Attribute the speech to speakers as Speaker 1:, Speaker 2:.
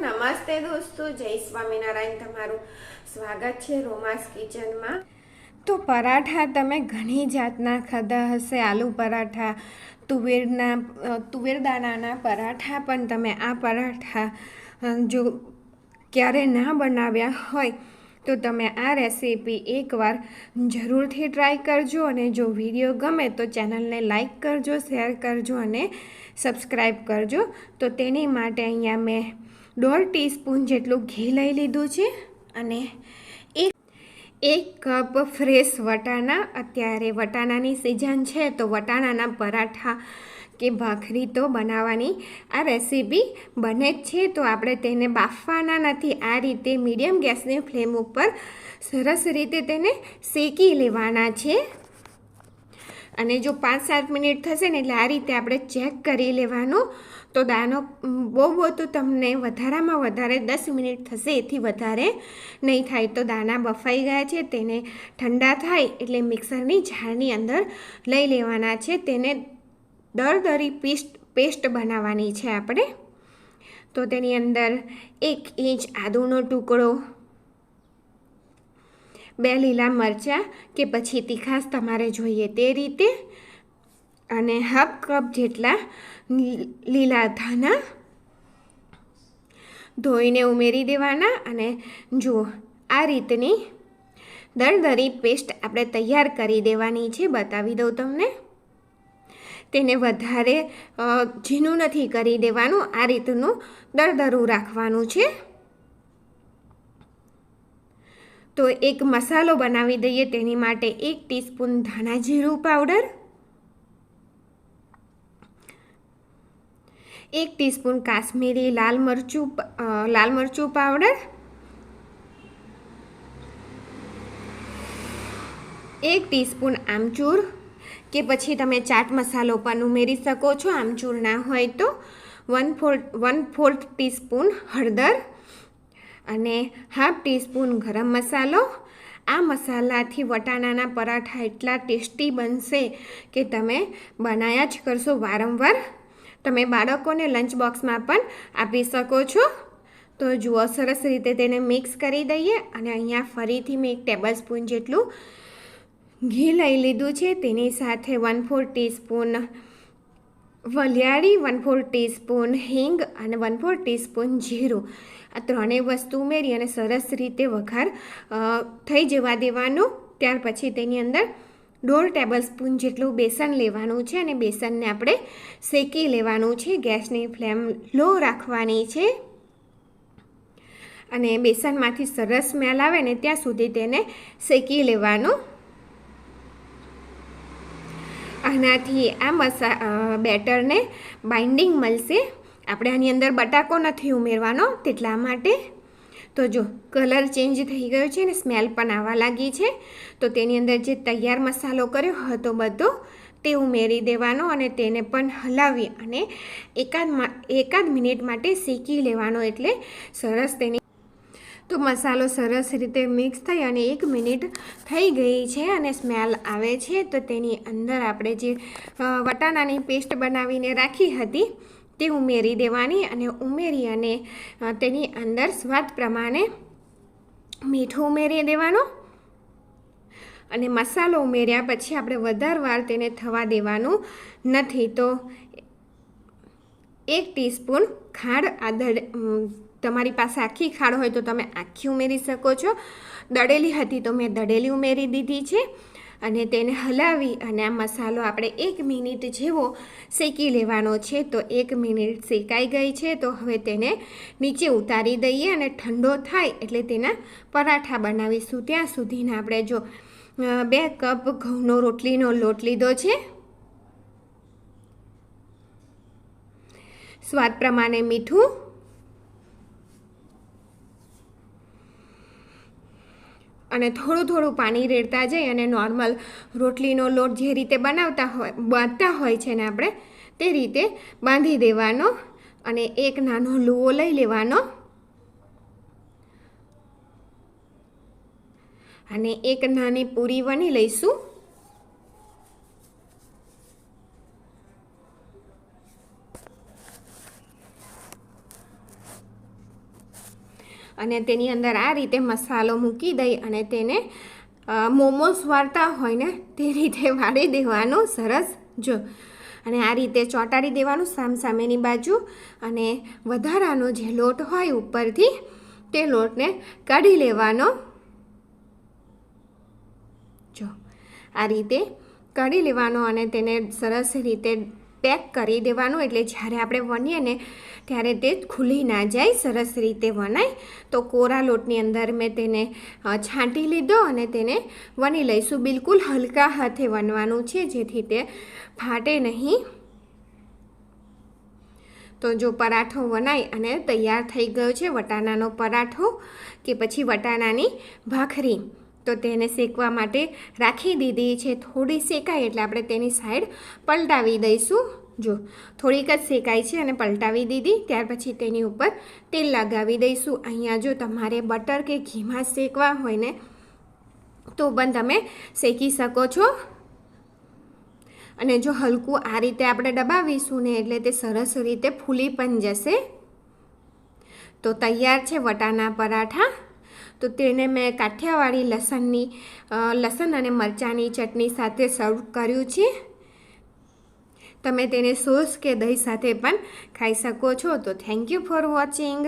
Speaker 1: નમસ્તે દોસ્તો, જય સ્વામિનારાયણ। તમારું સ્વાગત છે રોમાસ કિચનમાં। તો પરાઠા તમે ઘણી જાતના ખાધા હશે। આલુ પરાઠા, તુવેર દાણાના પરાઠા, પણ તમે આ પરાઠા જો ક્યારે ના બનાવ્યા હોય તો તમે આ રેસીપી એકવાર જરૂરથી ટ્રાય કરજો। અને જો વિડીયો ગમે તો ચેનલને લાઈક કરજો, શેર કરજો અને સબસ્ક્રાઈબ કરજો। તો તેની માટે અહીંયા મેં 1.5 ટીસ્પૂન જેટલું ઘી લઈ લીધું છે અને એક કપ ફ્રેશ વટાણા। અત્યારે વટાણાની સિઝન છે તો વટાણાના પરાઠા કે ભાખરી તો બનાવવાની આ રેસીપી બને જ છે। તો આપણે તેને બાફવાના નથી, આ રીતે મીડિયમ ગેસની ફ્લેમ ઉપર સરસ રીતે તેને શેકી લેવાના છે। અને જો 5-7 મિનિટ થશે ને એટલે આ રીતે આપણે ચેક કરી લેવાનું। તો દાનો બહુ તો તમને વધારામાં વધારે 10 મિનિટ થશે, એથી વધારે નહીં થાય। તો દાણા બફાઈ ગયા છે, તેને ઠંડા થાય એટલે મિક્સરની જારની અંદર લઈ લેવાના છે। તેને દરદરી પેસ્ટ બનાવવાની છે આપણે। તો તેની અંદર 1 ઇંચ આદુનો ટુકડો, 2 લીલા મરચાં કે પછી તીખાશ તમારે જોઈએ તે રીતે, અને 1/2 કપ જેટલા લીલા ધાણા ધોઈને ઉમેરી દેવાના। અને જુઓ આ રીતની દરદરી પેસ્ટ આપણે તૈયાર કરી દેવાની છે। બતાવી દઉં તમને, તેને વધારે ઝીણું નથી કરી દેવાનું, આ રીતનું દરદરું રાખવાનું છે। તો એક મસાલો બનાવી દઈએ। તેની માટે 1 ટીસ્પૂન ધાણા જીરું પાવડર, 1 ટીસ્પૂન કાશ્મીરી લાલ મરચું પાવડર, 1 ટીસ્પૂન આમચૂર કે પછી તમે ચાટ મસાલો પણ ઉમેરી શકો છો, આમચૂર ના હોય તો 1/4 ટીસ્પૂન હળદર અને 1/2 ટીસ્પૂન ગરમ મસાલો। આ મસાલાથી વટાણાના પરાઠા એટલા ટેસ્ટી બનશે કે તમે બનાવ્યા જ કરશો વારંવાર। તમે બાળકોને લંચ બોક્સમાં પણ આપી શકો છો। તો જુઓ સરસ રીતે તેને મિક્સ કરી દઈએ। અને અહીંયા ફરીથી મેં 1 ટેબલ સ્પૂન જેટલું ઘી લઈ લીધું છે, તેની સાથે 1/4 ટીસ્પૂન વલિયારી, 1/4 ટીસ્પૂન હિંગ અને 1/4 ટીસ્પૂન જીરું, આ ત્રણેય વસ્તુ ઉમેરી અને સરસ રીતે વઘાર થઈ જવા દેવાનું। ત્યાર પછી તેની અંદર 1/2 ટેબલ સ્પૂન જેટલું બેસન લેવાનું છે અને બેસનને આપણે શેકી લેવાનું છે। ગેસની ફ્લેમ લો રાખવાની છે અને બેસનમાંથી સરસ સ્મેલ આવે ને ત્યાં સુધી તેને શેકી લેવાનું। આનાથી આ બેટરને બાઇન્ડિંગ મળશે। આપણે આની અંદર બટાકો નથી ઉમેરવાનો તેટલા માટે। તો જો કલર ચેન્જ થઈ ગયો છે ને સ્મેલ પણ આવવા લાગી છે। તો તેની અંદર જે તૈયાર મસાલો કર્યો હતો બધો તે ઉમેરી દેવાનો અને તેને પણ હલાવી અને એકાદ મિનિટ માટે શેકી લેવાનો, એટલે સરસ તેની તો મસાલો સરસ રીતે મિક્સ થઈ અને 1 મિનિટ થઈ ગઈ છે અને સ્મેલ આવે છે। તો તેની અંદર આપણે જે વટાણાની પેસ્ટ બનાવીને રાખી હતી તે ઉમેરી દેવાની અને ઉમેરી અને તેની અંદર સ્વાદ પ્રમાણે મીઠું ઉમેરી દેવાનું। અને મસાલો ઉમેર્યા પછી આપણે વધારે વાર તેને થવા દેવાનું નથી। તો 1 ટીસ્પૂન ખાંડ, તમારી પાસે આખી ખાંડ હોય તો તમે આખી ઉમેરી શકો છો, દળેલી હતી તો મેં દળેલી ઉમેરી દીધી છે। અને તેને હલાવી અને આ મસાલો આપણે 1 મિનિટ જેવો શેકી લેવાનો છે। તો 1 મિનિટ શેકાઈ ગઈ છે, તો હવે તેને નીચે ઉતારી દઈએ અને ઠંડો થાય એટલે તેના પરાઠા બનાવીશું। ત્યાં સુધીના આપણે જો 2 કપ ઘઉંનો રોટલીનો લોટ લીધો છે, સ્વાદ પ્રમાણે મીઠું, અને થોડું પાણી રેડતા જઈ અને નોર્મલ રોટલીનો લોટ જે રીતે બાંધતા હોય છે ને આપણે તે રીતે બાંધી દેવાનો। અને એક નાનો લુઓ લઈ લેવાનો અને એક નાની પૂરી વણી લઈશું। અને તેની અંદર આ રીતે મસાલો મૂકી દઈ અને તેને મોમોસ વાળતા હોય ને તે રીતે વાળી દેવાનું. સરસ જો, અને આ રીતે ચોંટાડી દેવાનું સામસામેની બાજુ, અને વધારાનો જે લોટ હોય ઉપરથી તે લોટને કાઢી લેવાનો. જો આ રીતે કાઢી લેવાનો અને તેને સરસ રીતે પેક કરી દેવાનું, એટલે જ્યારે આપણે વણીએ ને ત્યારે તે ખુલી ના જાય, સરસ રીતે વણાય. તો કોરા લોટની અંદર મેં તેને છાંટી લીધો અને તેને વણી લઈશું. બિલકુલ હલકા હાથે વણવાનું છે જેથી તે ફાટે નહીં. તો જો પરાઠો વણાઈ અને તૈયાર થઈ ગયો છે, વટાણાનો પરાઠો કે પછી વટાણાની ભાખરી. તો તેને શેકવા માટે રાખી દીધી છે. થોડી શેકાય એટલે આપણે તેની સાઈડ પલટાવી દઈશું. જો થોડીક જ શેકાય છે અને પલટાવી દીધી. ત્યાર પછી તેની ઉપર તેલ લગાવી દઈશું. અહીંયા જો તમારે બટર કે ઘીમાં શેકવા હોય ને તો પણ તમે શેકી શકો છો. અને જો હલકું આ રીતે આપણે દબાવીશું ને એટલે તે સરસ રીતે ફૂલી પણ જશે. તો તૈયાર છે વટાણા પરાઠા. તો તેને મેં કાઠિયાવાડી લસણ અને મરચાંની ચટણી સાથે સર્વ કર્યું છે. તમે તેને સોસ કે દહીં સાથે પણ ખાઈ શકો છો. તો થેન્ક યુ ફોર વોચિંગ.